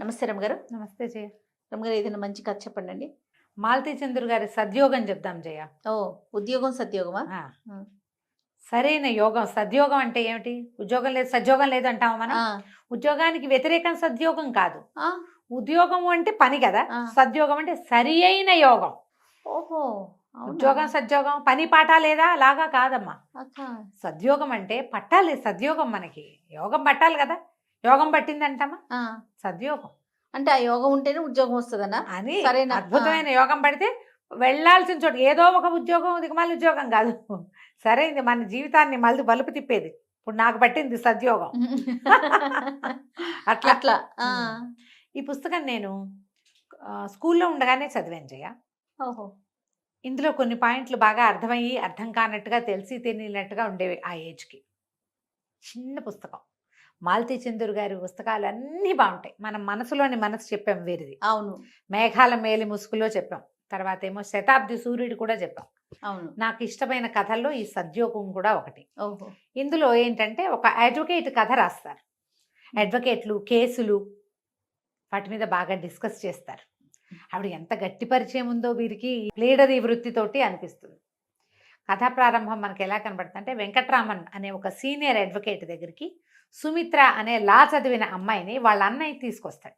నమస్తే రమగారు. నమస్తే జయ. రమగారు, ఏదైనా మంచి కథ చెప్పండి. మాలతీ చంద్ర గారి సద్యోగం చెప్దాం జయ. ఓ, ఉద్యోగం సద్యోగమా? ఆ, సరైన యోగం. సద్యోగం అంటే ఏమిటి? ఉద్యోగం లేదు సద్యోగం లేదు అంటాం మనం. ఉద్యోగానికి వ్యతిరేకం సద్యోగం కాదు. ఉద్యోగం అంటే పని కదా. సద్యోగం అంటే సరి అయిన యోగం. ఓహో, ఉద్యోగం సద్యోగం పని పాట లేదా అలాగా కాదమ్మా. సద్యోగం అంటే పట్టాలి సద్యోగం. మనకి యోగం పట్టాలి కదా. యోగం పట్టిందంటామా సద్యోగం అంటే ఆ యోగం ఉంటేనే ఉద్యోగం వస్తుందనా అని. సరైన అద్భుతమైన యోగం పడితే వెళ్ళాల్సిన చోటు ఏదో ఒక ఉద్యోగం, దిగమాల ఉద్యోగం కాదు. సరైంది మన జీవితాన్ని మళ్ళీ బలుపు తిప్పేది. ఇప్పుడు నాకు పట్టింది సద్యోగం. అట్లా అట్లా. ఈ పుస్తకం నేను స్కూల్లో ఉండగానే చదివాను జయ. ఓహో. ఇందులో కొన్ని పాయింట్లు బాగా అర్థమయ్యి అర్థం కానట్టుగా తెలిసి తెలియనట్టుగా ఉండేవి ఆ ఏజ్కి. చిన్న పుస్తకం. మాలతీ చంద్ర గారి పుస్తకాలు అన్నీ బాగుంటాయి. మనం మనసులోని మనసు చెప్పాం వేరేది. అవును. మేఘాల మేలి ముసుగులో చెప్పాం. తర్వాత ఏమో శతాబ్ది సూర్యుడు కూడా చెప్పాం. అవును. నాకు ఇష్టమైన కథల్లో ఈ సద్యోగం కూడా ఒకటి. ఓహో. ఇందులో ఏంటంటే ఒక అడ్వకేట్ కథ రాస్తారు. అడ్వకేట్లు, కేసులు, వాటి మీద బాగా డిస్కస్ చేస్తారు. ఆవిడ ఎంత గట్టి పరిచయం ఉందో వీరికి ప్లేడరీ వృత్తితోటి అనిపిస్తుంది. కథా ప్రారంభం మనకి ఎలా కనబడుతుంది అంటే, వెంకట్రామన్ అనే ఒక సీనియర్ అడ్వకేట్ దగ్గరికి సుమిత్ర అనే లా చదివిన అమ్మాయిని వాళ్ళ అన్నయ్య తీసుకొస్తాడు.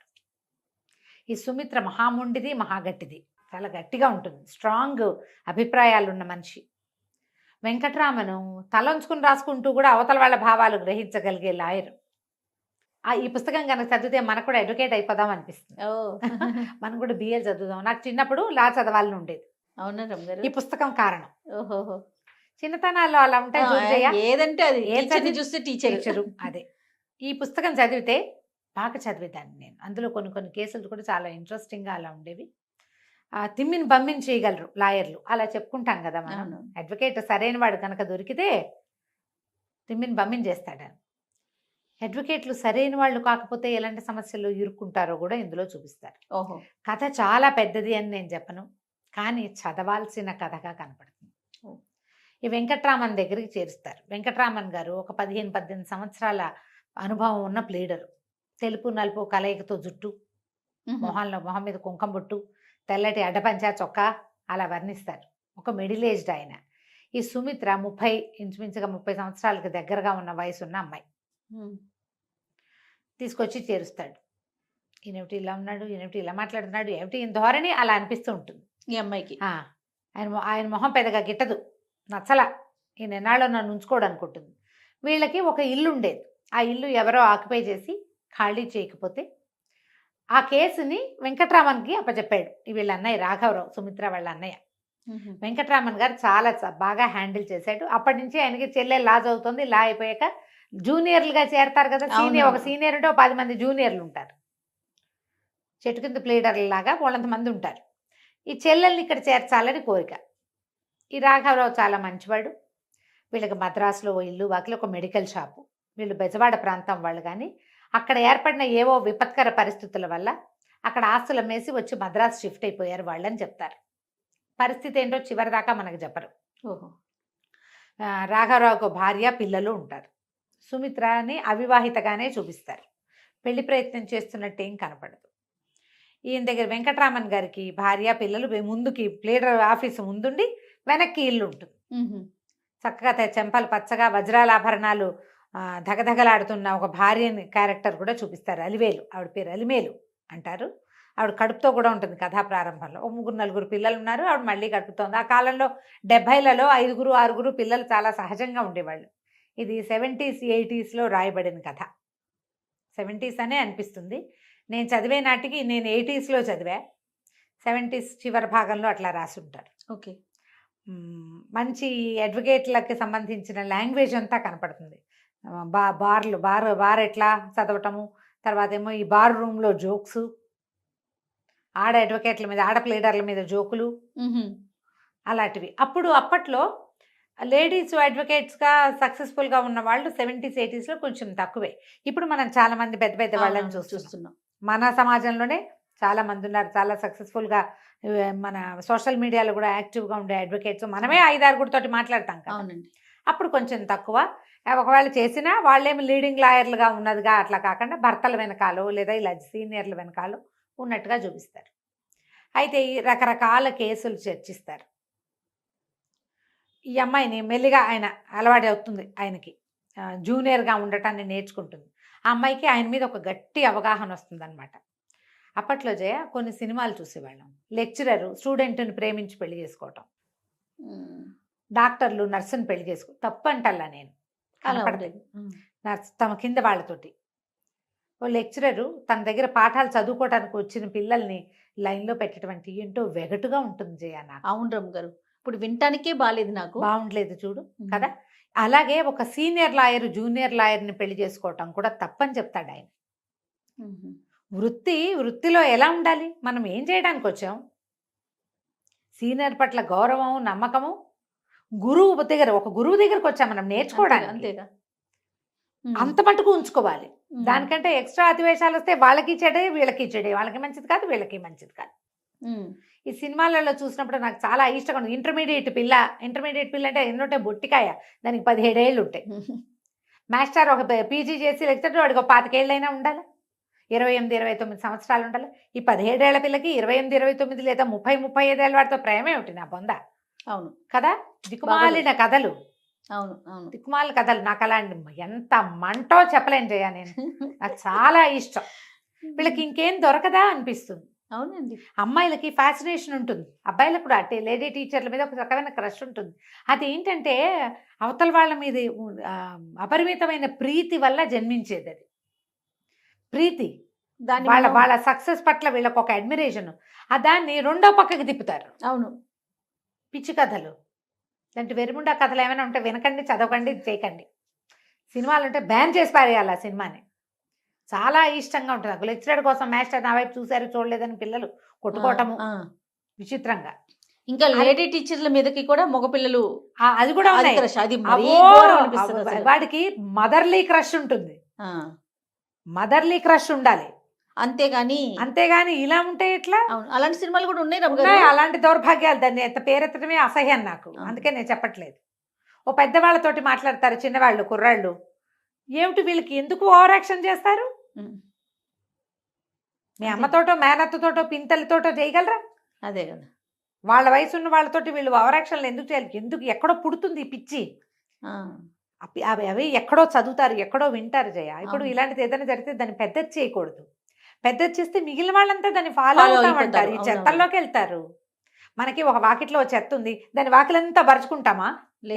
ఈ సుమిత్ర మహాముండిది, మహాగట్టిది, చాలా గట్టిగా ఉంటుంది, స్ట్రాంగ్ అభిప్రాయాలు ఉన్న మనిషి. వెంకట్రామను తలంచుకుని రాసుకుంటూ కూడా అవతల వాళ్ళ భావాలు గ్రహించగలిగే లాయర్. ఈ పుస్తకం కనుక చదివితే మనకు కూడా అడ్వకేట్ అయిపోదాం అనిపిస్తుంది. మనం కూడా బిఏ చదువుదాం. నాకు చిన్నప్పుడు లా చదవాలని ఉండేది. అవునా రమగారు? ఈ పుస్తకం కారణం. ఓహోహో. చిన్నతనాల్లో అలా ఉంటాయి. ఏదంటే అది చూస్తే టీచరు. అదే ఈ పుస్తకం చదివితే బాగా చదివేదాన్ని నేను. అందులో కొన్ని కేసులు కూడా చాలా ఇంట్రెస్టింగ్గా అలా ఉండేవి. తిమ్మిని బమ్మిని చేయగలరు లాయర్లు, అలా చెప్పుకుంటాం కదా మనం. అడ్వకేట్ సరైన వాడు కనుక దొరికితే తిమ్మిని బమ్మిని చేస్తాడని. అడ్వకేట్లు సరైన వాళ్ళు కాకపోతే ఎలాంటి సమస్యలు ఇరుక్కుంటారో కూడా ఇందులో చూపిస్తారు. ఓహో. కథ చాలా పెద్దది అని నేను చెప్పను, కానీ చదవాల్సిన కథగా కనపడుతుంది. ఈ వెంకట్రామన్ దగ్గరికి చేరుస్తారు. వెంకట్రామన్ గారు ఒక 15-18 సంవత్సరాల అనుభవం ఉన్న ప్లీడరు. తెలుపు నలుపు కలయికతో జుట్టు, మొహం మీద కుంకం బొట్టు, తెల్లటి అడ్డపంచా చొక్కా, అలా వర్ణిస్తారు. ఒక మిడిల్ ఏజ్డ్ ఆయన. ఈ సుమిత్ర ఇంచుమించుగా 30 సంవత్సరాలకు దగ్గరగా ఉన్న వయసున్న అమ్మాయి. తీసుకొచ్చి చేరుస్తాడు. ఈయనటి ఇలా ఉన్నాడు, ఈయనటి ఇలా మాట్లాడుతున్నాడు, ఏమిటి ఈయన ధోరణి, అలా అనిపిస్తూ ఉంటుంది ఈ అమ్మాయికి. ఆయన మొహం పెద్దగా గిట్టదు, నచ్చలా, ఈయన ఎన్నాళ్ళు నన్ను ఉంచుకోడు అనుకుంటుంది. వీళ్ళకి ఒక ఇల్లు ఉండేది. ఆ ఇల్లు ఎవరో ఆక్యుపై చేసి ఖాళీ చేయకపోతే ఆ కేసుని వెంకట్రామన్కి అప్పచెప్పాడు వీళ్ళ అన్నయ్య రాఘవరావు, సుమిత్ర వాళ్ళ అన్నయ్య. వెంకట్రామన్ గారు చాలా బాగా హ్యాండిల్ చేశాడు. అప్పటి నుంచి ఆయనకి చెల్లె లా చదువుతుంది. లా అయిపోయాక జూనియర్లుగా చేరతారు కదా. ఒక సీనియర్ ఉంటే 10 మంది జూనియర్లు ఉంటారు. చెట్టు కింద ప్లేడర్ల లాగా వాళ్ళంతమంది ఉంటారు. ఈ చెల్లెల్ని ఇక్కడ చేర్చాలని కోరిక. ఈ రాఘవరావు చాలా మంచివాడు. వీళ్ళకి మద్రాసులో ఇల్లు, వాకిలో ఒక మెడికల్ షాపు. వీళ్ళు బెజవాడ ప్రాంతం వాళ్ళు, కానీ అక్కడ ఏర్పడిన ఏవో విపత్కర పరిస్థితుల వల్ల అక్కడ ఆస్తులు అమ్మేసి వచ్చి మద్రాసు షిఫ్ట్ అయిపోయారు వాళ్ళని చెప్తారు. పరిస్థితి ఏంటో చివరిదాకా మనకు చెప్పరు. ఓహో. రాఘవరావుకు భార్య, పిల్లలు ఉంటారు. సుమిత్రని అవివాహితగానే చూపిస్తారు. పెళ్లి ప్రయత్నం చేస్తున్నట్టేం కనపడదు. ఈయన దగ్గర వెంకట్రామన్ గారికి భార్య, పిల్లలు, ముందుకి ప్లేడర్ ఆఫీసు ముందుండి వెనక్కి ఇల్లు ఉంటుంది. చక్కగా చెంపలు పచ్చగా వజ్రాల ఆభరణాలు ధగధగలాడుతున్న ఒక భార్యని క్యారెక్టర్ కూడా చూపిస్తారు. అలివేలు, ఆవిడ పేరు అలిమేలు అంటారు. ఆవిడ కడుపుతో కూడా ఉంటుంది కథా ప్రారంభంలో. 3-4 పిల్లలు ఉన్నారు, ఆవిడ మళ్ళీ కడుపుతోంది. ఆ కాలంలో 70లలో 5-6 పిల్లలు చాలా సహజంగా ఉండేవాళ్ళు. ఇది 70s 80sలో రాయబడిన కథ. 70s అనే అనిపిస్తుంది. నేను చదివే నాటికి నేను 80sలో చదివా. 70s చివరి భాగంలో అట్లా రాసి ఉంటారు. ఓకే. మంచి అడ్వకేట్లకి సంబంధించిన లాంగ్వేజ్ అంతా కనపడుతుంది. బార్ ఎట్లా చదవటము, తర్వాత ఏమో ఈ బార్ రూమ్లో జోక్స్, ఆడ అడ్వకేట్ల మీద, ఆడ ప్లేడర్ల మీద జోకులు, అలాంటివి. అప్పట్లో లేడీస్ అడ్వకేట్స్గా సక్సెస్ఫుల్గా ఉన్న వాళ్ళు 70s 80sలో కొంచెం తక్కువే. ఇప్పుడు మనం చాలా మంది పెద్ద వాళ్ళని చూస్తున్నాం. మన సమాజంలోనే చాలా మంది ఉన్నారు చాలా సక్సెస్ఫుల్గా. మన సోషల్ మీడియాలో కూడా యాక్టివ్గా ఉండే అడ్వకేట్స్ మనమే 5-6 తోటి మాట్లాడతాం కదా. అవునండి. అప్పుడు కొంచెం తక్కువ. ఒకవేళ చేసినా వాళ్ళేమి లీడింగ్ లాయర్లుగా ఉన్నదిగా అట్లా కాకుండా భర్తల వెనకాలో లేదా ఇలా సీనియర్ల వెనకాలో ఉన్నట్టుగా చూపిస్తారు. అయితే ఈ రకరకాల కేసులు చర్చిస్తారు. ఈ అమ్మాయిని మెల్లిగా ఆయన అలవాటు అవుతుంది, ఆయనకి జూనియర్గా ఉండటాన్ని నేర్చుకుంటుంది. ఆ అమ్మాయికి ఆయన మీద ఒక గట్టి అవగాహన వస్తుంది అనమాట. అప్పట్లో జయ కొన్ని సినిమాలు చూసేవాళ్ళం. లెక్చరరు స్టూడెంట్ని ప్రేమించి పెళ్లి చేసుకోవటం, డాక్టర్లు నర్సుని పెళ్లి చేసుకో తప్పు అంటల్లా నేను కనపడలేదు. నర్స్ తమ కింద వాళ్ళతోటి ఓ లెక్చరరు తన దగ్గర పాఠాలు చదువుకోవడానికి వచ్చిన పిల్లల్ని లైన్లో పెట్టటువంటి ఏంటో వెగటుగా ఉంటుంది జయ నాకు. అవును రమ్మ గారు, ఇప్పుడు వినటానికే బాలేదు నాకు. బాగుండలేదు చూడు కదా. అలాగే ఒక సీనియర్ లాయర్ జూనియర్ లాయర్ని పెళ్లి చేసుకోవటం కూడా తప్పని చెప్తాడు ఆయన. వృత్తిలో ఎలా ఉండాలి, మనం ఏం చేయడానికి వచ్చాం, సీనియర్ పట్ల గౌరవం నమ్మకము, ఒక గురువు దగ్గరకు వచ్చాం మనం నేర్చుకోవడానికి, అంతేగా, అంత మటుకు ఉంచుకోవాలి. దానికంటే ఎక్స్ట్రా అతివేశాలు వస్తే వాళ్ళకి చెడే వీళ్ళకి చెడే, వాళ్ళకి మంచిది కాదు వీళ్ళకి మంచిది కాదు. ఈ సినిమాలలో చూసినప్పుడు నాకు చాలా ఇష్టంగా ఉంది. ఇంటర్మీడియట్ పిల్ల అంటే ఎన్నుంటే బొట్టికాయ, దానికి 17 ఏళ్ళు ఉంటాయి. మాస్టర్ ఒక పీజీ చేసి లెక్చర్ వాడికి ఒక 25 ఏళ్ళైనా ఉండాలి, 28-29 సంవత్సరాలు ఉండాలి. ఈ 17 ఏళ్ల పిల్లకి 28-29 లేదా 30-35 ఏళ్ళ వాడితో ప్రేమ ఏమిటి నా బొంద. అవును కదా, దిక్కుమాలిన కథలు. అవును అవును దిక్కుమాల కథలు నాకు అలాంటి ఎంత మంటో చెప్పలేను జయ. నేను నాకు చాలా ఇష్టం. వీళ్ళకి ఇంకేం దొరకదా అనిపిస్తుంది. అవునండి, అమ్మాయిలకి ఫ్యాసినేషన్ ఉంటుంది, అబ్బాయిలకు కూడా అంటే లేడీ టీచర్ల మీద ఒక రకమైన క్రష్ ఉంటుంది. అది ఏంటంటే అవతల వాళ్ళ మీద అపరిమితమైన ప్రీతి వల్ల జన్మించేది. అది ప్రీతి, దాని వాళ్ళ సక్సెస్ పట్ల వీళ్ళకి ఒక అడ్మిరేషన్, దాన్ని రెండో పక్కకి తిప్పుతారు. అవును, పిచ్చి కథలు, అంటే వెరిముండా కథలు ఏమైనా ఉంటే వినకండి, చదవకండి, చేయకండి. సినిమాలు ఉంటే బ్యాన్ చేసి పారేయాలి ఆ సినిమాని. చాలా ఇష్టంగా ఉంటుంది నాకు. లెక్చరర్ కోసం మాస్టర్ నా వైపు చూసారు చూడలేదని పిల్లలు కొట్టుకోవటము విచిత్రంగా. ఇంకా లేడీ టీచర్ల మీదకి కూడా మగపిల్లలు, అది కూడా ఉన్నాయి. అది వాడికి మదర్లీ క్రష్ ఉంటుంది, మదర్లీ క్రష్ ఉండాలి. అంతేగాని ఇలా ఉంటే ఎట్లా? అలాంటి సినిమాలు కూడా ఉన్నాయి. అలాంటి దౌర్భాగ్యాలు, దాన్ని ఎంత పేరెత్తడమే అసహ్యం నాకు. అందుకే నేను చెప్పట్లేదు. ఓ పెద్దవాళ్ళతోటి మాట్లాడతారు, చిన్నవాళ్ళు కుర్రాళ్ళు ఏమిటి వీళ్ళకి ఎందుకు ఓవర్ యాక్షన్ చేస్తారు? మీ అమ్మతోటో మేనత్తతోటో పింతలతోటో చేయగలరా? అదే కదా, వాళ్ళ వయసు ఉన్న వాళ్ళతోటి వీళ్ళు ఓవర్ యాక్షన్లు ఎందుకు చేయాలి? ఎందుకు? ఎక్కడో పుడుతుంది ఈ పిచ్చి. అవి ఎక్కడో చదువుతారు, ఎక్కడో వింటారు జయ. ఇప్పుడు ఇలాంటిది ఏదైనా జరిగితే దాన్ని పెద్దది చేయకూడదు. పెద్దది చేస్తే మిగిలిన వాళ్ళంతా దాన్ని ఫాలో అవుతామంటారు, ఈ చెత్తల్లోకి వెళ్తారు. మనకి ఒక వాకిట్లో చెత్త ఉంది, దాని వాకిలంతా పరుచుకుంటామా?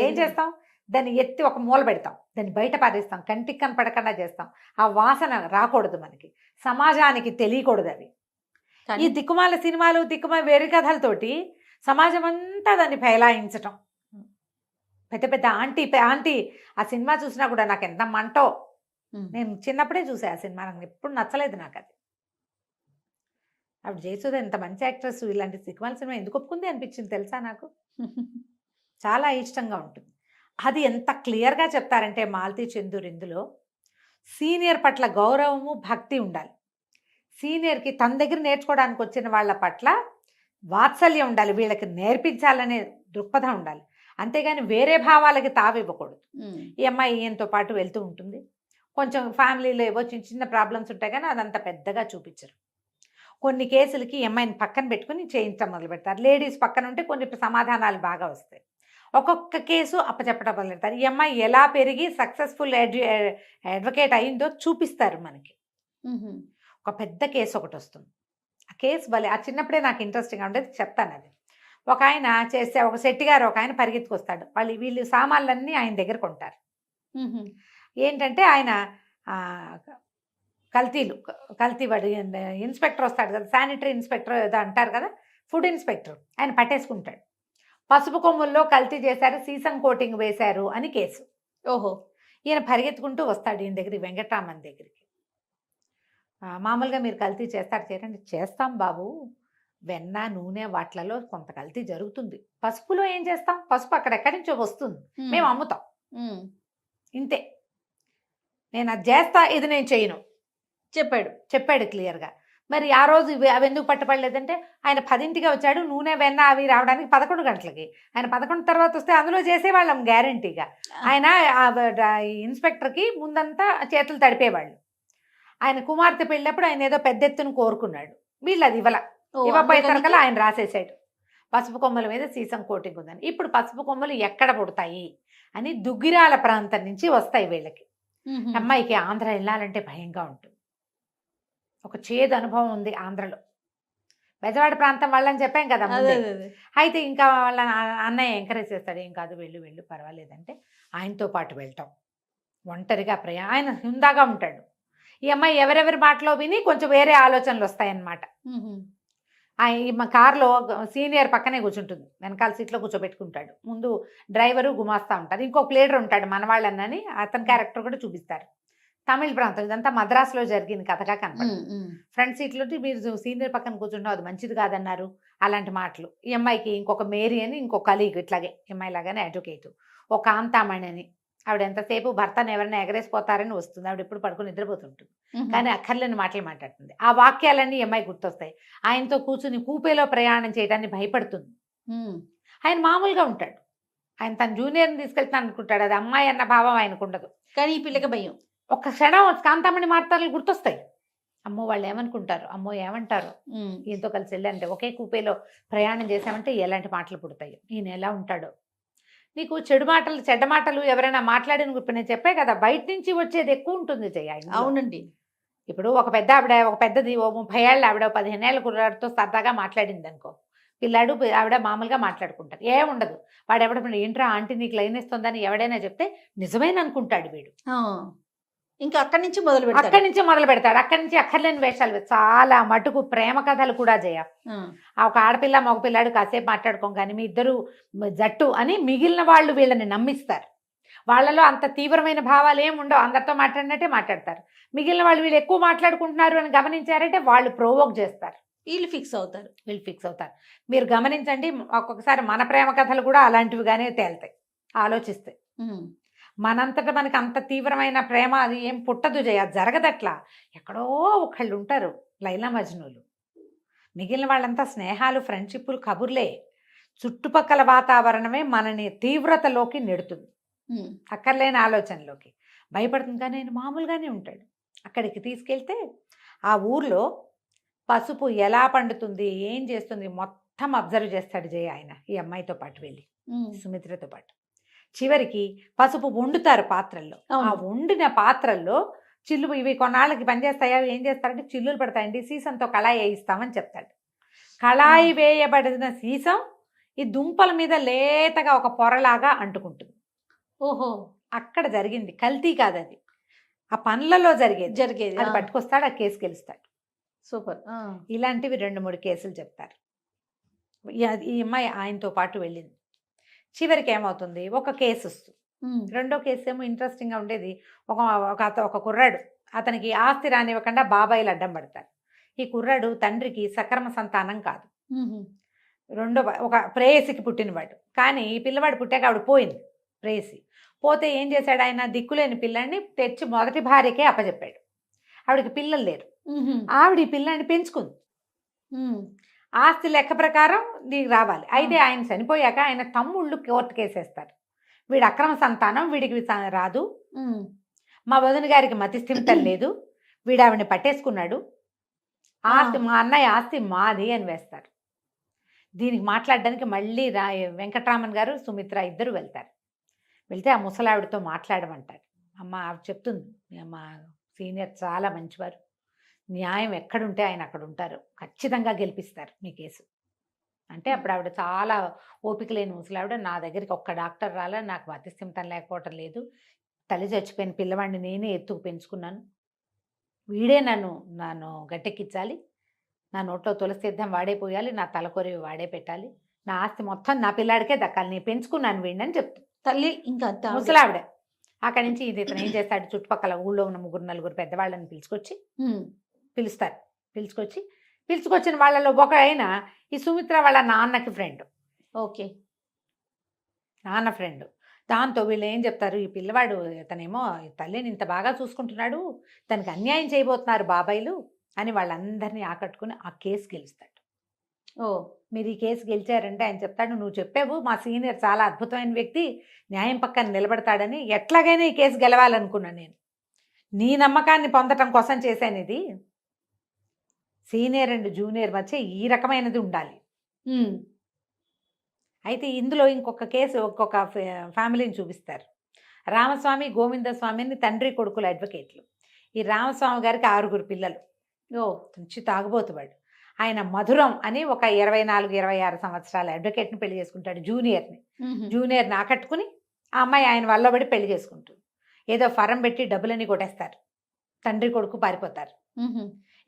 ఏం చేస్తాం? దాన్ని ఎత్తి ఒక మూల పెడతాం, దాన్ని బయట పారేస్తాం, కంటికి కనపడకుండా చేస్తాం. ఆ వాసన రాకూడదు, మనకి సమాజానికి తెలియకూడదు అవి. ఈ దిక్కుమాల సినిమాలు, వేరే కథలతోటి సమాజం అంతా దాన్ని ఫైలాయించటం. పెద్ద పెద్ద ఆంటీ ఆ సినిమా చూసినా కూడా నాకు ఎంత మంటో. నేను చిన్నప్పుడే చూసా ఆ సినిమా, నాకు ఎప్పుడు నచ్చలేదు నాకు అది. అప్పుడు జయసుధ ఎంత మంచి యాక్ట్రెస్, ఇలాంటి దిక్కుమాల సినిమా ఎందుకు ఒప్పుకుంది అనిపించింది తెలుసా నాకు. చాలా ఇష్టంగా ఉంటుంది. అది ఎంత క్లియర్గా చెప్తారంటే మాలతీ చందూర్ ఇందులో సీనియర్ పట్ల గౌరవము భక్తి ఉండాలి. సీనియర్కి తన దగ్గర నేర్చుకోవడానికి వచ్చిన వాళ్ళ పట్ల వాత్సల్యం ఉండాలి, వీళ్ళకి నేర్పించాలనే దృక్పథం ఉండాలి. అంతేగాని వేరే భావాలకి తావివ్వకూడదు. ఈ అమ్మాయి ఈయనతో పాటు వెళ్తూ ఉంటుంది, కొంచెం ఫ్యామిలీలో ఏవో చిన్న చిన్న ప్రాబ్లమ్స్ ఉంటాయి కానీ అదంతా పెద్దగా చూపించరు. కొన్ని కేసులకి ఈ అమ్మాయిని పక్కన పెట్టుకుని చేయించడం మొదలు పెడతారు. లేడీస్ పక్కన ఉంటే కొన్ని సమాధానాలు బాగా వస్తాయి. ఒక్కొక్క కేసు అప్పచెప్పడం మొదలు పెడతారు. ఈ అమ్మాయి ఎలా పెరిగి సక్సెస్ఫుల్ అడ్వకేట్ అయిందో చూపిస్తారు మనకి. ఒక పెద్ద కేసు ఒకటి వస్తుంది, ఆ కేసు భలే, ఆ చిన్నప్పుడే నాకు ఇంట్రెస్టింగ్గా ఉండేది, చెప్తాను అది. ఒక ఆయన చేస్తే, ఒక శెట్టి గారు ఒక ఆయన పరిగెత్తుకొస్తాడు, వీళ్ళు సామాన్లన్నీ ఆయన దగ్గర కొంటారు. ఏంటంటే ఆయన కల్తీ వాడు ఇన్స్పెక్టర్ వస్తాడు కదా, శానిటరీ ఇన్స్పెక్టర్ ఏదో అంటారు కదా, ఫుడ్ ఇన్స్పెక్టర్, ఆయన పట్టేసుకుంటాడు. పసుపు కొమ్ముల్లో కల్తీ చేశారు, సీసం కోటింగ్ వేశారు అని కేసు. ఓహో, ఈయన పరిగెత్తుకుంటూ వస్తాడు ఈయన దగ్గరికి, వెంకటరామన్ దగ్గరికి. మామూలుగా మీరు కల్తీ చేయండి. చేస్తాం బాబు, వెన్న నూనె వాటిలలో కొంత కల్తీ జరుగుతుంది. పసుపులో ఏం చేస్తాం? పసుపు అక్కడెక్కడి నుంచో వస్తుంది, మేము అమ్ముతాం, ఇంతే. నేను అది చేస్తా, ఇది నేను చేయను చెప్పాడు క్లియర్గా. మరి ఆ రోజు అవి ఎందుకు పట్టుపడలేదంటే ఆయన 10ంటికే వచ్చాడు, నూనె వెన్న అవి రావడానికి 11 గంటలకి. ఆయన 11 తర్వాత వస్తే అందులో చేసేవాళ్ళం గ్యారంటీగా. ఆయన ఇన్స్పెక్టర్కి ముందంతా చేతులు తడిపేవాళ్ళు. ఆయన కుమార్తె పెళ్ళినప్పుడు ఆయన ఏదో పెద్ద ఎత్తున కోరుకున్నాడు, వీళ్ళు అది ఇవ్వపోయేసరికల్లా ఆయన రాసేసాడు పసుపు కొమ్మల మీద సీసం కోటింగ్ ఉందని. ఇప్పుడు పసుపు కొమ్మలు ఎక్కడ పుడతాయి అని దుగ్గిరాల ప్రాంతం నుంచి వస్తాయి వీళ్ళకి. అమ్మాయికి ఆంధ్ర వెళ్ళాలంటే భయంగా ఉంటుంది, ఒక చేదు అనుభవం ఉంది ఆంధ్రలో. బెజవాడ ప్రాంతం వాళ్ళని చెప్పాం కదా ముందే. అయితే ఇంకా వాళ్ళ అన్నయ్య ఎంకరేజ్ చేస్తాడు, ఏం కాదు వెళ్ళు వెళ్ళు పర్వాలేదంటే ఆయనతో పాటు వెళ్తాం. ఒంటరిగా ఆయన హుందాగా ఉంటాడు. ఈ అమ్మాయి ఎవరెవరి మాటలో విని కొంచెం వేరే ఆలోచనలు వస్తాయన్నమాట. మా కారులో సీనియర్ పక్కనే కూర్చుంటుంది, వెనకాల సీట్లో కూర్చోబెట్టుకుంటాడు, ముందు డ్రైవరు గుమాస్తా ఉంటారు, ఇంకో ప్లేడర్ ఉంటాడు మనవాళ్ళని, అతని క్యారెక్టర్ కూడా చూపిస్తారు. తమిళ ప్రాంతం, ఇదంతా మద్రాసులో జరిగింది కథగా కనపడుతుంది. ఫ్రంట్ సీట్లో మీరు సీనియర్ పక్కన కూర్చుంటాం అది మంచిది కాదన్నారు, అలాంటి మాటలు. ఈ అమ్మాయికి ఇంకొక మేరీ అని ఇంకొక కలీగ్, ఇట్లాగే అమ్మాయి లాగానే అడ్వకేట్, ఒక కాంతామణి అని ఆవిడ ఎంతసేపు భర్తను ఎవరైనా ఎగరేసిపోతారని వస్తుంది, ఆవిడ ఎప్పుడు పడుకుని నిద్రపోతుంటుంది, కానీ అక్కర్లేని మాటలు మాట్లాడుతుంది. ఆ వాక్యాలన్నీ అమ్మాయి గుర్తొస్తాయి. ఆయనతో కూర్చుని కూపేలో ప్రయాణం చేయడానికి భయపడుతుంది. ఆయన మామూలుగా ఉంటాడు, ఆయన తన జూనియర్ని తీసుకెళ్తాను అనుకుంటాడు, అది అమ్మాయి అన్న భావం ఆయనకు ఉండదు. కానీ ఈ పిల్లకి భయం. ఒక్క క్షణం కాంతామణి మాటలు గుర్తొస్తాయి. అమ్మో వాళ్ళు ఏమనుకుంటారు, అమ్మో ఏమంటారు, ఈయనతో కలిసి వెళ్ళంటే ఒకే కూపేలో ప్రయాణం చేసామంటే ఎలాంటి మాటలు పుడతాయి, ఈయన ఎలా ఉంటాడో. నీకు చెడ్డ మాటలు ఎవరైనా మాట్లాడిన ఇప్పుడు నేను చెప్పే కదా, బయట నుంచి వచ్చేది ఎక్కువ ఉంటుంది జయ. అవునండి. ఇప్పుడు ఒక పెద్దది 30 ఏళ్ళ ఆవిడ 15 ఏళ్ళ కుర్రాడితో సరదాగా మాట్లాడింది అనుకో, పిల్లాడు ఆవిడ మామూలుగా మాట్లాడుకుంటారు, ఏముండదు. వాడు ఎవడ ఏంట్రా ఆంటీ నీకు లైన్ ఇస్తుందని ఎవడైనా చెప్తే నిజమేన అనుకుంటాడు వీడు. ఇంకా అక్కడి నుంచి మొదలు పెడతాడు. అక్కడి నుంచి అక్కర్లేని వేషాలు, చాలా మటుకు ప్రేమ కథలు కూడా జయ. ఒక ఆడపిల్ల మగ పిల్లాడు కాసేపు మాట్లాడుకోగానే మీ ఇద్దరు జట్టు అని మిగిలిన వాళ్ళు వీళ్ళని నమ్మిస్తారు. వాళ్ళలో అంత తీవ్రమైన భావాలు ఏమి ఉండవు, అందరితో మాట్లాడినట్టే మాట్లాడతారు. మిగిలిన వాళ్ళు వీళ్ళు ఎక్కువ మాట్లాడుకుంటున్నారు అని గమనించారంటే వాళ్ళు ప్రోవోక్ చేస్తారు, వీళ్ళు ఫిక్స్ అవుతారు. మీరు గమనించండి, ఒక్కొక్కసారి మన ప్రేమ కథలు కూడా అలాంటివిగానే తేలుతాయి ఆలోచిస్తే. మనంతటా మనకి అంత తీవ్రమైన ప్రేమ అది ఏం పుట్టదు జయ, జరగదట్లా. ఎక్కడో ఒకళ్ళు ఉంటారు లైలా మజ్నులు, మిగిలిన వాళ్ళంతా స్నేహాలు, ఫ్రెండ్షిప్లు, కబుర్లే. చుట్టుపక్కల వాతావరణమే మనని తీవ్రతలోకి నెడుతుంది, అక్కర్లేని ఆలోచనలోకి. భయపడుతుంది కానీ ఆయన మామూలుగానే ఉంటాడు. అక్కడికి తీసుకెళ్తే ఆ ఊర్లో పసుపు ఎలా పండుతుంది, ఏం చేస్తుంది మొత్తం అబ్జర్వ్ చేస్తాడు జయ ఆయన, ఈ అమ్మాయితో పాటు వెళ్ళి సుమిత్రతో పాటు. చివరికి పసుపు వండుతారు పాత్రల్లో, ఆ వండిన పాత్రల్లో చిల్లు ఇవి కొన్నాళ్ళకి పనిచేస్తాయా, ఏం చేస్తారంటే చిల్లులు పడతాయండి, సీసంతో కళాయి వేయిస్తామని చెప్తాడు. కళాయి వేయబడిన సీసం ఈ దుంపల మీద లేతగా ఒక పొరలాగా అంటుకుంటుంది. ఓహో, అక్కడ జరిగింది కల్తీ కాదు, అది ఆ పనులలో జరిగేది. అది పట్టుకొస్తాడు, ఆ కేసు గెలుస్తాడు. సూపర్. ఇలాంటివి 2-3 కేసులు చెప్తారు. ఈ అమ్మాయి ఆయనతో పాటు వెళ్ళింది. చివరికి ఏమవుతుంది, ఒక కేసు వస్తుంది. రెండో కేసు ఏమో ఇంట్రెస్టింగ్గా ఉండేది. ఒక కుర్రాడు, అతనికి ఆస్తి రానివ్వకుండా బాబాయిలు అడ్డం పడతారు. ఈ కుర్రాడు తండ్రికి సక్రమ సంతానం కాదు, ఒక ప్రేయసికి పుట్టినవాడు. కానీ ఈ పిల్లవాడు పుట్టాక ఆవిడ పోయింది, ప్రేయసి పోతే ఏం చేశాడు ఆయన, దిక్కులేని పిల్లాడిని తెచ్చి మొదటి భార్యకే అప్పచెప్పాడు. ఆవిడకి పిల్లలు లేరు, ఆవిడ ఈ పిల్లాడిని పెంచుకుంది. ఆస్తి లెక్క ప్రకారం దీనికి రావాలి. అయితే ఆయన చనిపోయాక ఆయన తమ్ముళ్ళు కోర్టు కేసేస్తారు, వీడు అక్రమ సంతానం, వీడికి రాదు, మా వదిన గారికి మతిస్థిమితం లేదు, వీడు ఆవిడని పట్టేసుకున్నాడు, ఆస్తి మా అన్నయ్య ఆస్తి మాది అని వేస్తారు. దీనికి మాట్లాడడానికి మళ్ళీ వెంకటరామన్ గారు సుమిత్ర ఇద్దరు వెళ్తారు. వెళ్తే ఆ ముసలావిడతో మాట్లాడమంటారు. అమ్మ ఆవిడ చెప్తుంది, మా సీనియర్ చాలా మంచివారు, న్యాయం ఎక్కడుంటే ఆయన అక్కడ ఉంటారు, ఖచ్చితంగా గెలిపిస్తారు మీ కేసు అంటే. అప్పుడు ఆవిడ చాలా ఓపిక లేని ముసలావిడ, నా దగ్గరికి ఒక్క డాక్టర్ రాలా, నాకు మతిస్థిమితం లేకపోవటం లేదు, తల్లి చచ్చిపోయిన పిల్లవాడిని నేనే ఎత్తుకు పెంచుకున్నాను, వీడే నన్ను గట్టెక్కించాలి, నా నోట్లో తులసి తీర్థం వాడే పోయాలి, నా తలకొరివి వాడే పెట్టాలి, నా ఆస్తి మొత్తం నా పిల్లాడికే దక్కాలి, నేను పెంచుకున్నాను వీడిని చెప్తుంది తల్లి. ఇంకా ముసలావిడ అక్కడి నుంచి ఇతను ఏం చేస్తాడు, చుట్టుపక్కల ఊళ్ళో ఉన్న 3-4 పెద్దవాళ్ళని పిలుచుకొచ్చిన వాళ్ళలో ఒక ఆయన ఈ సుమిత్ర వాళ్ళ నాన్నకి ఫ్రెండ్. ఓకే, నాన్న ఫ్రెండ్. దాంతో వీళ్ళు ఏం చెప్తారు, ఈ పిల్లవాడు ఇతనేమో తల్లిని ఇంత బాగా చూసుకుంటున్నాడు, తనకి అన్యాయం చేయబోతున్నారు బాబాయిలు, అని వాళ్ళందరినీ ఆకట్టుకుని ఆ కేసు గెలుస్తాడు. ఓ మీరు ఈ కేసు గెలిచారంటే ఆయన చెప్తాడు, నువ్వు చెప్పావు మా సీనియర్ చాలా అద్భుతమైన వ్యక్తి, న్యాయం పక్కన నిలబడతాడని. ఎట్లాగైనా ఈ కేసు గెలవాలనుకున్నాను నేను. నీ నమ్మకాన్ని పొందటం కోసం చేశాను ఇది. సీనియర్ అండ్ జూనియర్ మధ్య ఈ రకమైనది ఉండాలి. అయితే ఇందులో ఇంకొక కేసు, ఒక్కొక్క ఫ్యామిలీని చూపిస్తారు. రామస్వామి, గోవిందస్వామిని తండ్రి కొడుకుల అడ్వకేట్లు. ఈ రామస్వామి గారికి 6 పిల్లలు. మంచి తాగుబోతువాడు. ఆయన మధురం అని ఒక 24-26 సంవత్సరాల అడ్వకేట్ని పెళ్లి చేసుకుంటాడు, జూనియర్ని ఆకట్టుకుని ఆ అమ్మాయి ఆయన వల్ల పడి పెళ్లి చేసుకుంటుంది. ఏదో ఫరం పెట్టి డబ్బులన్నీ కొట్టేస్తారు, తండ్రి కొడుకు పారిపోతారు.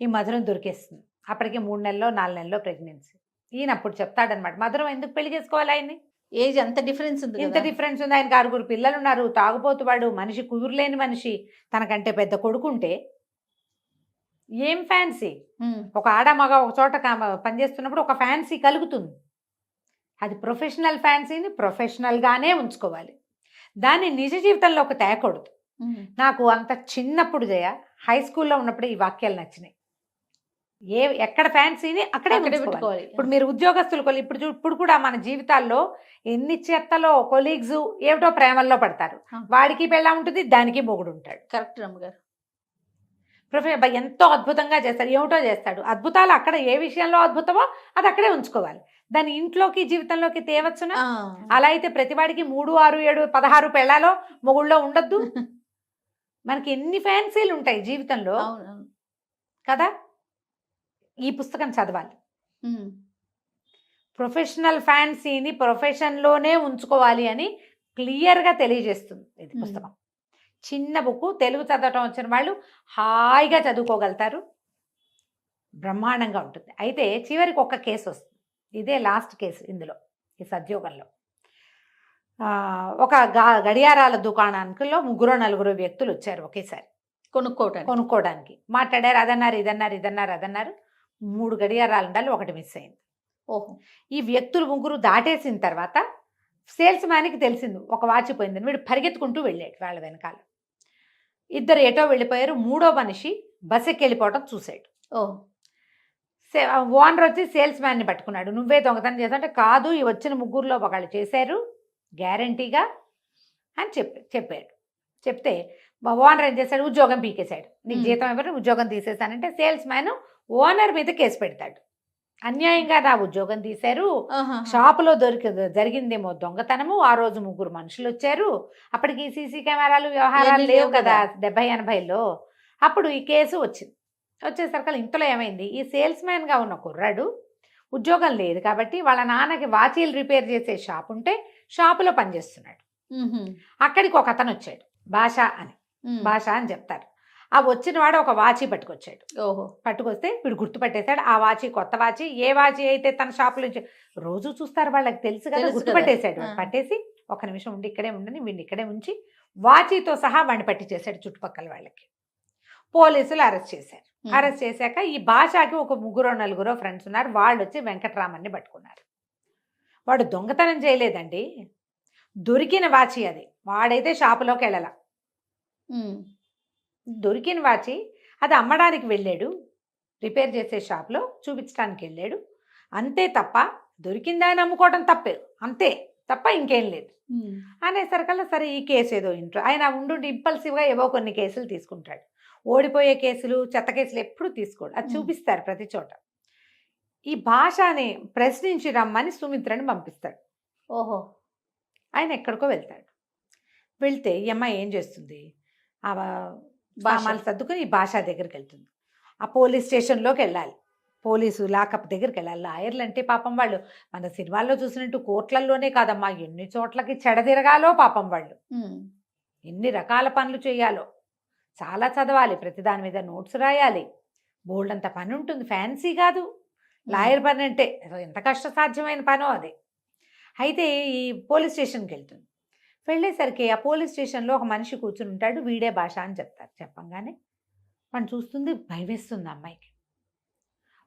ఈ మధురం దొరికేస్తుంది. అప్పటికి 3 నెలల్లో 4 నెలల్లో ప్రెగ్నెన్సీ. ఈయన అప్పుడు చెప్తాడనమాట, మధురం ఎందుకు పెళ్లి చేసుకోవాలి ఆయన్ని, ఏజ్ అంత డిఫరెన్స్ ఉంది ఇంత డిఫరెన్స్ ఉంది, ఆయనకి 6 పిల్లలు ఉన్నారు, తాగుపోతువాడు, మనిషి కుదురులేని మనిషి, తనకంటే పెద్ద కొడుకుంటే ఏం ఫ్యాన్సీ. ఒక ఆడ మగ ఒక చోట పనిచేస్తున్నప్పుడు ఒక ఫ్యాన్సీ కలుగుతుంది. అది ప్రొఫెషనల్ ఫ్యాన్సీని ప్రొఫెషనల్గానే ఉంచుకోవాలి, దాన్ని నిజ జీవితంలోకి తేకూడదు. నాకు అంత చిన్నప్పుడు హై స్కూల్లో ఉన్నప్పుడు ఈ వాక్యాలు నచ్చినాయి. ఎక్కడ ఫ్యాన్సీని అక్కడే పెట్టుకోవాలి. ఇప్పుడు మీరు ఉద్యోగస్తులు ఇప్పుడు కూడా మన జీవితాల్లో ఎన్ని చెత్తలో కొలీగ్స్ ఏమిటో ప్రేమల్లో పడతారు. వాడికి పెళ్ళా ఉంటుంది, దానికి మొగుడు ఉంటాడు. కరెక్ట్ రమ్మగారు. ఎంతో అద్భుతంగా చేస్తాడు, ఏమిటో చేస్తాడు. అద్భుతాలు అక్కడ ఏ విషయంలో అద్భుతమో అది అక్కడే ఉంచుకోవాలి, దాన్ని ఇంట్లోకి జీవితంలోకి తేవచ్చునా? అలా అయితే ప్రతివాడికి 3, 6, 7, 16 పెళ్ళాలో మొగుళ్ళో ఉండొద్దు. మనకి ఎన్ని ఫ్యాన్సీలు ఉంటాయి జీవితంలో కదా. ఈ పుస్తకం చదవాలి. ప్రొఫెషనల్ ఫ్యాన్సీని ప్రొఫెషన్లోనే ఉంచుకోవాలి అని క్లియర్గా తెలియజేస్తుంది ఇది పుస్తకం. చిన్న బుక్, తెలుగు చదవటం వచ్చిన వాళ్ళు హాయిగా చదువుకోగలుగుతారు, బ్రహ్మాండంగా ఉంటుంది. అయితే చివరికి ఒక కేసు వస్తుంది, ఇదే లాస్ట్ కేసు ఇందులో, ఈ సద్యోగంలో. ఒక గడియారాల దుకాణానికిలో 3-4 వ్యక్తులు వచ్చారు ఒకేసారి కొనుక్కోవడానికి. మాట్లాడారు, అదన్నారు. 3 గడియారాలు ఉండాలి, ఒకటి మిస్ అయింది. ఈ వ్యక్తులు 3 దాటేసిన తర్వాత సేల్స్ మ్యాన్కి తెలిసింది ఒక వాచ్ పోయిందని. వీడు పరిగెత్తుకుంటూ వెళ్ళాడు వాళ్ళ వెనకాల. 2 ఎటో వెళ్ళిపోయారు. 3వ మనిషి బస్ ఎక్కి వెళ్ళిపోవటం చూశాడు. ఓనర్ వచ్చి సేల్స్ మ్యాన్ని పట్టుకున్నాడు. నువ్వే దొంగతనం చేసావు అంటే, కాదు, ఈ వచ్చిన 3లో ఒకళ్ళు చేశారు గ్యారంటీగా అని చెప్పాడు. చెప్తే ఓనర్ ఏం చేశాడు, ఉద్యోగం పీకేశాడు. నీకు జీతం ఇవ్వరు, ఉద్యోగం తీసేశానంటే సేల్స్ మ్యాన్ ఓనర్ మీద కేసు పెడతాడు. అన్యాయంగా నా ఉద్యోగం తీశారు, షాపులో జరిగిందేమో దొంగతనము, ఆ రోజు 3 మనుషులు వచ్చారు, అప్పటికి సీసీ కెమెరాలు వ్యవహారాలు లేవు కదా 70-80లో. అప్పుడు ఈ కేసు వచ్చేసరికి ఇంతలో ఏమైంది, ఈ సేల్స్ మ్యాన్గా ఉన్న కుర్రాడు ఉద్యోగం లేదు కాబట్టి వాళ్ళ నాన్నకి వాచీలు రిపేర్ చేసే షాప్ ఉంటే షాపులో పనిచేస్తున్నాడు. అక్కడికి ఒక అతను వచ్చాడు, భాష అని చెప్తారు. ఆ వచ్చిన వాడు ఒక వాచి పట్టుకొచ్చాడు. పట్టుకొస్తే వీడు గుర్తుపట్టేశాడు. ఆ వాచి కొత్త వాచి, ఏ వాచి అయితే తన షాపులో నుంచి రోజు చూస్తారు వాళ్ళకి తెలుసు కదా, గుర్తుపట్టేశాడు. పట్టేసి, ఒక నిమిషం ఉండి ఇక్కడే ఉండని, వీడిని ఇక్కడే ఉంచి వాచితో సహా వాడిని పట్టించేశాడు చుట్టుపక్కల వాళ్ళకి. పోలీసులు అరెస్ట్ చేశారు. అరెస్ట్ చేశాక ఈ భాషకి ఒక 3-4 ఫ్రెండ్స్ ఉన్నారు. వాళ్ళు వచ్చి వెంకటరామన్ని పట్టుకున్నారు. వాడు దొంగతనం చేయలేదండి, దొరికిన వాచి అది. వాడైతే షాపులోకి వెళ్ళాల, దొరికిన వాచి అది అమ్మడానికి వెళ్ళాడు, రిపేర్ చేసే షాప్లో చూపించడానికి వెళ్ళాడు, అంతే తప్ప దొరికిందా అని అమ్ముకోవడం తప్పే, అంతే తప్ప ఇంకేం లేదు అనేసరికల్లా సరే ఈ కేసు ఏదో ఇంట్లో ఆయన ఉండి ఇంపల్సివ్గా ఏవో కొన్ని కేసులు తీసుకుంటాడు. ఓడిపోయే కేసులు, చెత్త కేసులు ఎప్పుడు తీసుకోడు, అది చూపిస్తారు ప్రతి చోట. ఈ భాషని ప్రశ్నించి రమ్మని సుమిత్రని పంపిస్తాడు. ఆయన ఎక్కడికో వెళ్తాడు. వెళ్తే ఈ అమ్మాయి ఏం చేస్తుంది, ఆ బామాలు సర్దుకుని ఈ భాష దగ్గరికి వెళ్తుంది. ఆ పోలీస్ స్టేషన్లోకి వెళ్ళాలి, పోలీసు లాకప్ దగ్గరికి వెళ్ళాలి. లాయర్లు అంటే పాపం వాళ్ళు మన సినిమాల్లో చూసినట్టు కోర్టులలోనే కాదమ్మా, ఎన్ని చోట్లకి చెడదిరగాలో పాపం వాళ్ళు, ఎన్ని రకాల పనులు చేయాలో, చాలా చదవాలి, ప్రతి దాని మీద నోట్స్ రాయాలి, బోల్డ్ అంత పని ఉంటుంది. ఫ్యాన్సీ కాదు లాయర్ పని అంటే, ఎంత కష్టసాధ్యమైన పనో అది. అయితే ఈ పోలీస్ స్టేషన్కి వెళ్తుంది. వెళ్ళేసరికి ఆ పోలీస్ స్టేషన్లో ఒక మనిషి కూర్చుని ఉంటాడు, వీడే భాష అని చెప్తారు. చెప్పంగానే వాడిని చూస్తుంది, భయమేస్తుంది అమ్మాయికి.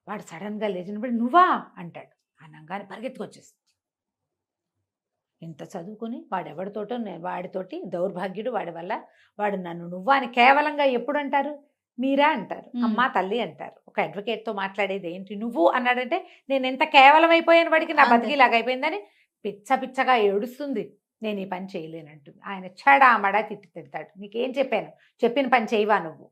వాడు సడన్గా లేచినప్పుడు నువ్వా అంటాడు. అనగానే పరిగెత్తుకొచ్చేస్తుంది. ఇంత చదువుకుని వాడితోటి దౌర్భాగ్యుడు, వాడి వల్ల వాడు నన్ను నువ్వా అని కేవలంగా ఎప్పుడు అంటారు, మీరా అంటారు, మ్మ్. అమ్మా తల్లి అంటారు. ఒక అడ్వకేట్తో మాట్లాడేది ఏంటి నువ్వు అన్నాడంటే నేను ఎంత కేవలం అయిపోయాను వాడికి, నా అంతే. బతికిలాగా అయిపోయిందని పిచ్చ పిచ్చగా ఏడుస్తుంది. నేను ఈ పని చేయలేనంటుంది. ఆయన చెడామడా తిట్టి తిడతాడు. నీకేం చెప్పాను, చెప్పిన పని చేయవా నువ్వు,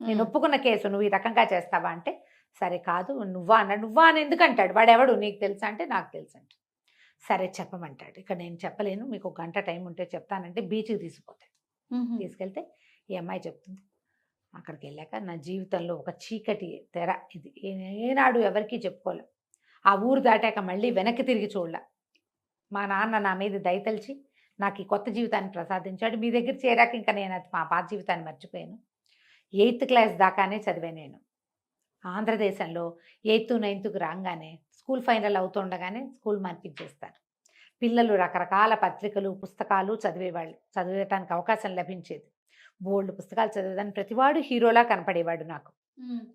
నేను ఒప్పుకున్న కేసు నువ్వు ఈ రకంగా చేస్తావా అంటే సరే కాదు నువ్వా అన్నాడు. నువ్వా అని ఎందుకు అంటాడు, వాడెవడు నీకు తెలుసా అంటే నాకు తెలుసు అంట. సరే చెప్పమంటాడు. ఇక్కడ నేను చెప్పలేను, మీకు ఒక గంట టైం ఉంటే చెప్తానంటే బీచ్కి తీసుకుపోతాడు. మ్మ్. తీసుకెళ్తే ఈ అమ్మాయి చెప్తుంది, అక్కడికి వెళ్ళాక నా జీవితంలో ఒక చీకటి తెర ఇది, ఏనాడు ఎవరికీ చెప్పుకోలేం. ఆ ఊరు దాటాక మళ్ళీ వెనక్కి తిరిగి చూడలే. మా నాన్న నా మీద దయతలిచి నాకు ఈ కొత్త జీవితాన్ని ప్రసాదించాడు. మీ దగ్గర చేరాక ఇంకా నేను అది మా పాత జీవితాన్ని మర్చిపోయాను. 8th క్లాస్ దాకానే చదివాను నేను. ఆంధ్రదేశంలో 8th 9th రాగానే స్కూల్ ఫైనల్ అవుతుండగానే స్కూల్ మార్పించేస్తారు. పిల్లలు రకరకాల పత్రికలు పుస్తకాలు చదివేవాళ్ళు, చదివేయటానికి అవకాశం లభించేది. బోల్డ్ పుస్తకాలు చదివేదాన్ని, ప్రతివాడు హీరోలా కనపడేవాడు నాకు. మ్మ్.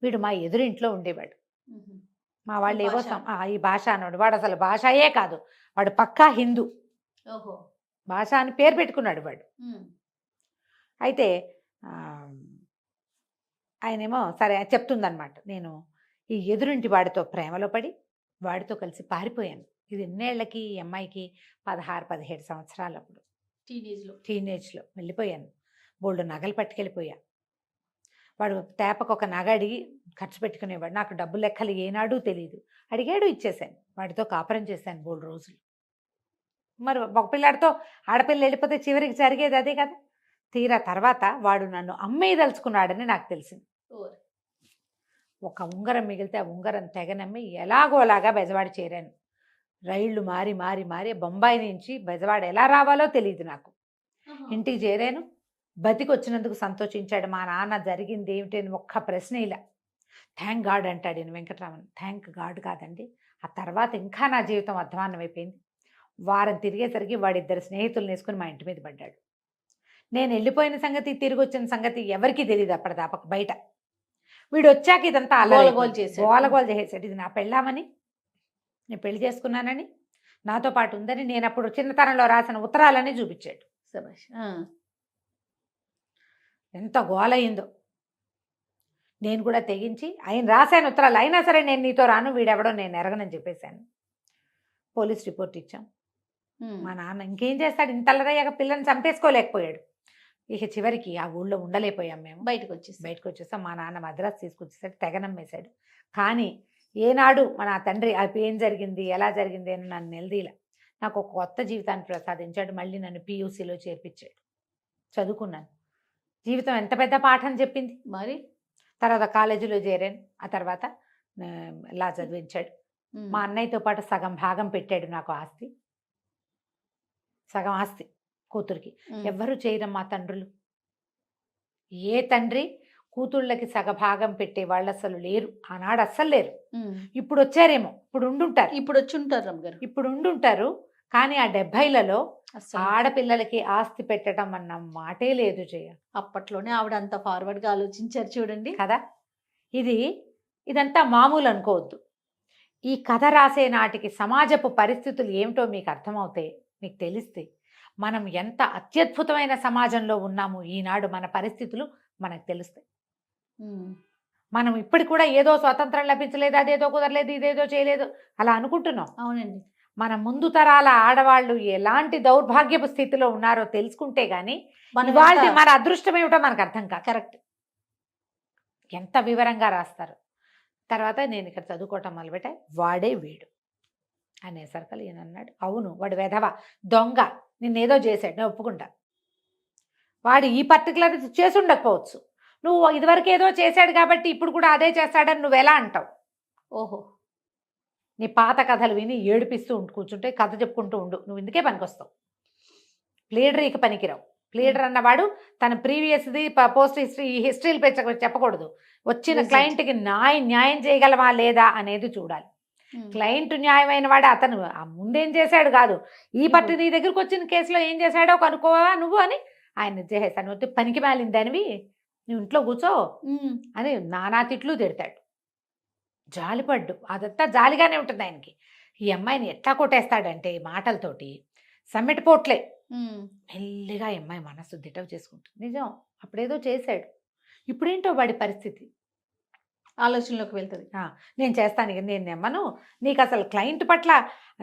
వీడు మా ఎదురింట్లో ఉండేవాడు. మ్మ్. మా వాళ్ళు ఏవో భాష. ఈ భాష అన్నాడు. వాడు అసలు భాషయే కాదు, వాడు పక్కా హిందూ. ఓహో. భాష అని పేరు పెట్టుకున్నాడు వాడు. మ్మ్. అయితే ఆ, ఆయనేమో సరే చెప్తుందనమాట, నేను ఈ ఎదురింటి వాడితో ప్రేమలో పడి వాడితో కలిసి పారిపోయాను. ఇది ఎన్నేళ్లకి, ఈ అమ్మాయికి 16-17 సంవత్సరాలు. అప్పుడు టీనేజ్లో వెళ్ళిపోయాను. బోల్డ్ నగలు పట్టుకెళ్ళిపోయా. వాడు తేపకు ఒక నగ అడిగి ఖర్చు పెట్టుకునేవాడు. నాకు డబ్బు లెక్కలు ఏనాడూ తెలియదు. అడిగాడు, ఇచ్చేసాను. వాడితో కాపురం చేశాను బోల్డ్ రోజులు. మరి ఒక పిల్లాడితో ఆడపిల్ల వెళ్ళిపోతే చివరికి జరిగేది అదే కదా. తీరా తర్వాత వాడు నన్ను అమ్మేయదలుచుకున్నాడని నాకు తెలిసింది. ఒక ఉంగరం మిగిలితే ఆ ఉంగరం తెగనమ్మి ఎలాగోలాగా బెజవాడ చేరాను. రైళ్లు మారి మారి మారి బొంబాయి నుంచి బెజవాడ ఎలా రావాలో తెలియదు నాకు. ఇంటికి చేరాను. బతికి వచ్చినందుకు సంతోషించాడు మా నాన్న. జరిగింది ఏమిటి అని ఒక్క ప్రశ్న ఇలా. థ్యాంక్ గాడ్ అంటాడు ఈయన వెంకటరామన్. థ్యాంక్ గాడ్ కాదండి, ఆ తర్వాత ఇంకా నా జీవితం అధ్వాన్నం అయిపోయింది. వారం తిరిగేసరికి వాడిద్దరు స్నేహితులను వేసుకుని మా ఇంటి మీద పడ్డాడు. నేను వెళ్ళిపోయిన సంగతి, తిరిగి వచ్చిన సంగతి ఎవరికీ తెలియదు అప్పటిదాకా బయట. వీడు వచ్చాక ఇదంతా గోలగోల చేశాడు. గోలగోల చేసాడు. ఇది నా పెళ్ళామని, నేను పెళ్లి చేసుకున్నానని, నాతో పాటు ఉందని, నేను అప్పుడు చిన్నతనంలో రాసిన ఉత్తరాలని చూపించాడు. శభాష్. ఎంత గోలయ్యిందో. నేను కూడా తెగించి ఆయన రాశాను ఉత్తరాలు. అయినా సరే నేను నీతో రాను, వీడెవడో నేను ఎరగనని చెప్పేశాను. పోలీస్ రిపోర్ట్ ఇచ్చాం. మా నాన్న ఇంకేం చేస్తాడు, ఇంతల్లరయ్యాక పిల్లని చంపేసుకోలేకపోయాడు. ఇక చివరికి ఆ ఊళ్ళో ఉండలేకపోయాం మేము. బయటకు వచ్చేసాం. మా నాన్న మద్రాసు తీసుకొచ్చేసాడు, తెగనమ్మేశాడు. కానీ ఏనాడు మన తండ్రి అది ఏం జరిగింది, ఎలా జరిగింది అని నన్ను నిలదీల. నాకు ఒక కొత్త జీవితాన్ని ప్రసాదించాడు. మళ్ళీ నన్ను PUCలో చేర్పించాడు. చదువుకున్నాను. జీవితం ఎంత పెద్ద పాఠం చెప్పింది. మరి తర్వాత కాలేజీలో చేరాను. ఆ తర్వాత లా చదివించాడు. మా అన్నయ్యతో పాటు సగం భాగం పెట్టాడు నాకు ఆస్తి. సగం ఆస్తి కూతురికి. ఎవ్వరూ చేయరమ్మా తండ్రులు. ఏ తండ్రి కూతుళ్ళకి సగభాగం పెట్టే వాళ్ళు అసలు లేరు. ఆనాడు అస్సలు లేరు. ఇప్పుడు వచ్చారేమో, ఇప్పుడు ఉండుంటారు. ఇప్పుడు ఉండుంటారు. కానీ ఆ 70లలో ఆడపిల్లలకి ఆస్తి పెట్టడం అన్న మాటే లేదు జయ. అప్పట్లోనే ఆవిడ అంత ఫార్వర్డ్గా ఆలోచించారు చూడండి కదా. ఇదంతా మామూలు అనుకోవద్దు. ఈ కథ రాసే నాటికి సమాజపు పరిస్థితులు ఏమిటో మీకు అర్థమవుతాయి, మీకు తెలిస్తే మనం ఎంత అత్యద్భుతమైన సమాజంలో ఉన్నాము ఈనాడు. మన పరిస్థితులు మనకు తెలుస్తాయి. మనం ఇప్పటికి కూడా ఏదో స్వతంత్రం లభించలేదు, అదేదో కుదరలేదు, ఇదేదో చేయలేదు అలా అనుకుంటున్నాం. అవునండి. మన ముందు తరాల ఆడవాళ్ళు ఎలాంటి దౌర్భాగ్యపు స్థితిలో ఉన్నారో తెలుసుకుంటే గానీ మన అదృష్టం ఏమిటో మనకు అర్థం కాదు. కరెక్ట్. ఎంత వివరంగా రాస్తారు. తర్వాత నేను ఇక్కడ చదువుకోవటం మొదలుపెట్టా. వాడే వీడు అనేసరికి ఈయన అన్నాడు, అవును వాడు వెధవ దొంగ, నిన్నేదో చేశాడు, నేను ఒప్పుకుంటా. వాడు ఈ పర్టికులర్ చేసి ఉండకపోవచ్చు, నువ్వు ఇదివరకు ఏదో చేశాడు కాబట్టి ఇప్పుడు కూడా అదే చేస్తాడని నువ్వు ఎలా అంటావు? ఓహో, నీ పాత కథలు విని ఏడిపిస్తూ కూర్చుంటే కథ చెప్పుకుంటూ ఉండు, నువ్వు ఇందుకే పనికొస్తావు. ప్లీడరీకి పనికిరావు. ప్లీడర్ అన్నవాడు తన ప్రీవియస్ది పోస్ట్ హిస్టరీ ఈ హిస్టరీలు చెప్పకూడదు. వచ్చిన క్లయింట్కి న్యాయం చేయగలవా లేదా అనేది చూడాలి. క్లయింట్ న్యాయమైన వాడు అతను ముందేం చేశాడు కాదు, ఈ పట్టు నీ దగ్గరకు వచ్చిన కేసులో ఏం చేశాడో కనుక్కోవా నువ్వు అని ఆయన చేసేస్తాను. పనికి మాలిందనివి నువ్వు ఇంట్లో కూర్చో అని నానా తిట్లు తిడతాడు. జాలిపడ్డు, అదంతా జాలిగానే ఉంటుంది ఆయనకి. ఈ అమ్మాయిని ఎట్లా కొట్టేస్తాడంటే మాటలతోటి సమ్మెట పోట్లే. మెల్లిగా ఈ అమ్మాయి మనసు దిటవు చేసుకుంటుంది. నిజం, అప్పుడేదో చేశాడు, ఇప్పుడేంటో వాడి పరిస్థితి. ఆలోచనలోకి వెళ్తది. నేను చేస్తాను, ఇక నేను నమ్మను, నీకు అసలు క్లయింట్ పట్ల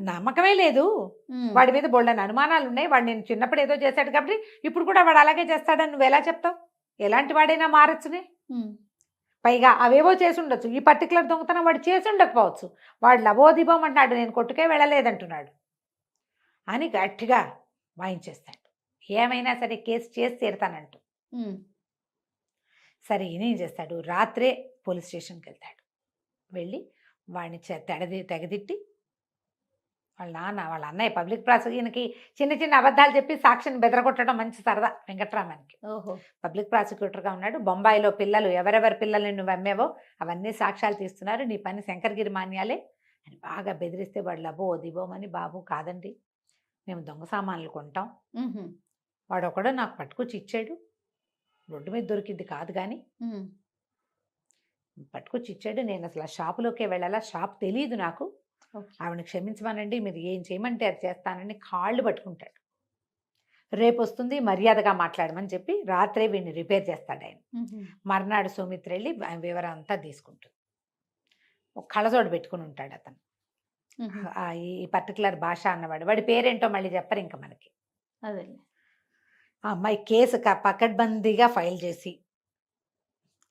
నమ్మకమే లేదు, హ్మ్. వాడి మీద బోల్డని అనుమానాలు ఉన్నాయి, వాడు నేను చిన్నప్పుడు ఏదో చేశాడు కాబట్టి ఇప్పుడు కూడా వాడు అలాగే చేస్తాడని నువ్వు ఎలా చెప్తావు? ఎలాంటి వాడైనా మారచ్చునే. హ్మ్. పైగా అవేవో చేసి ఉండొచ్చు, ఈ పర్టికులర్ దొంగతనం వాడు చేసి ఉండకపోవచ్చు, వాడు లబోదిబోం అంటున్నాడు, నేను కొట్టుకే వెళ్ళలేదంటున్నాడు అని గట్టిగా వాయించేస్తాడు. ఏమైనా సరే కేసు చేసి తీరుతానంటూ. హ్మ్. సరే ఈయనేం చేస్తాడు, రాత్రే పోలీస్ స్టేషన్కి వెళ్తాడు. వెళ్ళి వాడిని తెగదిట్టి వాళ్ళ నాన్న వాళ్ళ అన్నయ్య పబ్లిక్ ప్రాసిక్యూషన్కి చిన్న చిన్న అబద్ధాలు చెప్పి సాక్షిని బెదరగొట్టడం మంచి సరదా వెంకట్రామన్కి. ఓహో! పబ్లిక్ ప్రాసిక్యూటర్గా ఉన్నాడు. బొంబాయిలో పిల్లలు ఎవరెవరి పిల్లల్ని నువ్వు అమ్మేవో అవన్నీ సాక్ష్యాలు తీస్తున్నారు, నీ పని శంకర్గిరి మాన్యాలే అని బాగా బెదిరిస్తే వాడు లబో దిబోమని, బాబు కాదండి మేము దొంగ సామాన్లు కొంటాం, హుహు. వాడొకడో నాకు పట్టుకొచ్చి ఇచ్చాడు, రోడ్డు మీద దొరికింది కాదు కానీ హ్మ్. పట్టుకొచ్చి ఇచ్చాడు, నేను అసలు ఆ షాపులోకే వెళ్ళాలా, షాప్ తెలియదు నాకు, ఓకే. ఆవిడని క్షమించమనండి, మీరు ఏం చేయమంటే అది చేస్తానని కాళ్ళు పట్టుకుంటాడు. రేపు వస్తుంది మర్యాదగా మాట్లాడమని చెప్పి రాత్రే వీడిని రిపేర్ చేస్తాడు ఆయన. హుహు. మర్నాడు సౌమిత్ర వెళ్ళి వివరం అంతా తీసుకుంటుంది. ఒక కళ్ళజోడు పెట్టుకుని ఉంటాడు అతను, హుహు. ఈ పర్టికులర్ భాష అన్నవాడు, వాడి పేరేంటో మళ్ళీ చెప్పరు ఇంకా మనకి. అదేలే. ఆ అమ్మాయి కేసు పకడ్బందీగా ఫైల్ చేసి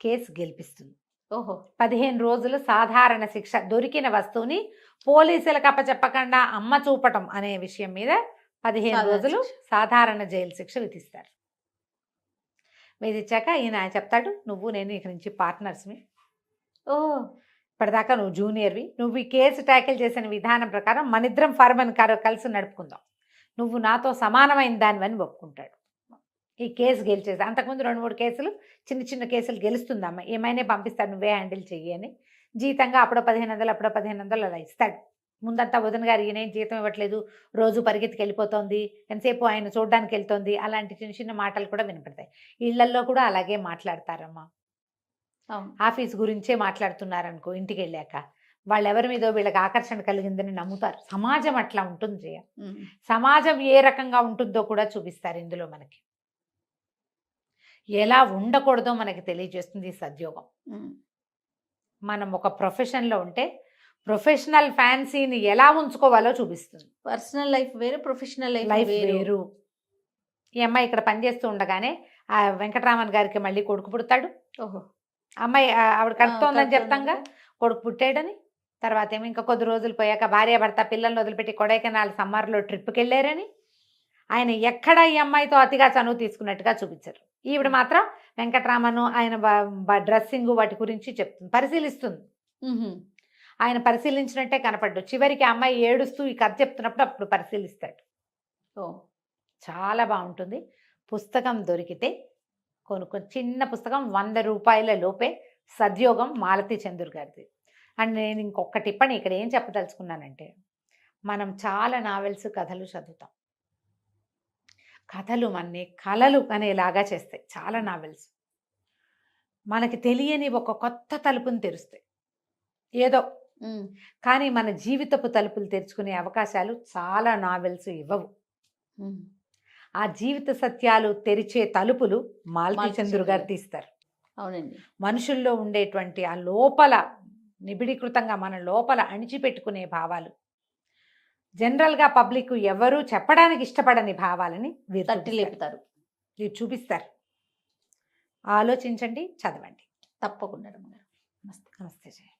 కేసు గెలిపిస్తుంది. ఓహో! 15 రోజులు సాధారణ శిక్ష, దొరికిన వస్తువుని పోలీసులకు అప్పచెప్పకుండా అమ్మ చూపటం అనే విషయం మీద 15 సాధారణ రోజులు శిక్ష. సాధారణ జైలు శిక్ష విధిస్తారు. విధించాక ఈయన చెప్తాడు, నువ్వు నేను ఇక నుంచి పార్ట్నర్స్మి, ఓహ్! ఇప్పటిదాకా నువ్వు జూనియర్వి, నువ్వు ఈ కేసు ట్యాకిల్ చేసిన విధానం ప్రకారం మనిద్దరం ఫర్మన్ కలిసి నడుపుకుందాం, నువ్వు నాతో సమానమైన దానివని ఒప్పుకుంటాడు. ఈ కేసు గెలిచేది, అంతకుముందు 2-3 కేసులు చిన్న చిన్న కేసులు గెలుస్తుందమ్మ, ఏమైనా పంపిస్తాడు నువ్వే హ్యాండిల్ చెయ్యి అని. జీతంగా అప్పుడో 1500 అప్పుడో 1500 అలా ఇస్తాడు. ముందంతా వదిన గారు ఈయనేం జీతం ఇవ్వట్లేదు, రోజు పరిగెత్తికి వెళ్ళిపోతుంది, ఎంతసేపు ఆయన చూడడానికి వెళ్తోంది, అలాంటి చిన్న చిన్న మాటలు కూడా వినపడతాయి. ఇళ్లల్లో కూడా అలాగే మాట్లాడతారమ్మా. అవును. ఆఫీస్ గురించే మాట్లాడుతున్నారనుకో, ఇంటికి వెళ్ళాక వాళ్ళెవరి మీదో వీళ్ళకి ఆకర్షణ కలిగిందని నమ్ముతారు. సమాజం అట్లా ఉంటుంది జయ. హ్మ్. సమాజం ఏ రకంగా ఉంటుందో కూడా చూపిస్తారు ఇందులో మనకి. ఎలా ఉండకూడదో మనకి తెలియజేస్తుంది ఈ సద్యోగం. హ్మ్. మనం ఒక ప్రొఫెషన్లో ఉంటే ప్రొఫెషనల్ ఫ్యాన్సీని ఎలా ఉంచుకోవాలో చూపిస్తుంది. పర్సనల్ లైఫ్ వేరు, ప్రొఫెషనల్ లైఫ్ లైఫ్ వేరు. ఈ అమ్మాయి ఇక్కడ పనిచేస్తూ ఉండగానే ఆ వెంకటరామన్ గారికి మళ్ళీ కొడుకు పుడతాడు. ఓహో! అమ్మాయి ఆవిడ కడుపుతోందని చెప్తాంగా, కడుపుతోంది. కొడుకు పుట్టాడని. తర్వాత ఏమో ఇంకా కొద్ది రోజులు పోయాక భార్యాభర్త పిల్లల్ని వదిలిపెట్టి కొడైకెనాల్ సమ్మర్లో ట్రిప్కి వెళ్ళారని. ఆయన ఎక్కడ ఈ అమ్మాయితో అతిగా చనువు తీసుకున్నట్టుగా చూపించారు. ఈవిడ మాత్రం వెంకటరామను ఆయన డ్రెస్సింగ్ వాటి గురించి చెప్తుంది, పరిశీలిస్తుంది. హుహు. ఆయన పరిశీలించినట్టే కనపడ్డు. చివరికి ఆ అమ్మాయి ఏడుస్తూ ఈ కథ చెప్తున్నప్పుడు అప్పుడు పరిశీలిస్తాడు. ఓహ్! చాలా బాగుంటుంది. పుస్తకం దొరికితే కొనుక్కొని, చిన్న పుస్తకం 100 రూపాయల లోపే, సద్యోగం, మాలతి చందూర్ గారిది. అండ్ నేను ఇంకొక టిప్పని ఇక్కడ ఏం చెప్పదలుచుకున్నానంటే, మనం చాలా నావెల్స్ కథలు చదువుతాం, కథలు మనని కలలు అనేలాగా చేస్తాయి చాలా నావెల్స్. మనకి తెలియని ఒక కొత్త తలుపుని తెరుస్తాయి ఏదో. హ్మ్. కానీ మన జీవితపు తలుపులు తెరుచుకునే అవకాశాలు చాలా నావెల్స్ ఇవ్వవు. హ్మ్. ఆ జీవిత సత్యాలు తెరిచే తలుపులు మాలతి మాలతి చందూర్ చందూర్ గారు గారు. తీస్తారు. అవునండి. మనుషుల్లో ఉండేటువంటి ఆ లోపల నిబిడీకృతంగా మన లోపల అణిచిపెట్టుకునే భావాలు, జనరల్గా పబ్లిక్ ఎవరూ చెప్పడానికి ఇష్టపడని భావాలని వీరు తట్టి లేపుతారు. చూపిస్తారు. ఆలోచించండి, చదవండి. తప్పకుండా రమ్మగారు. నమస్తే జయ.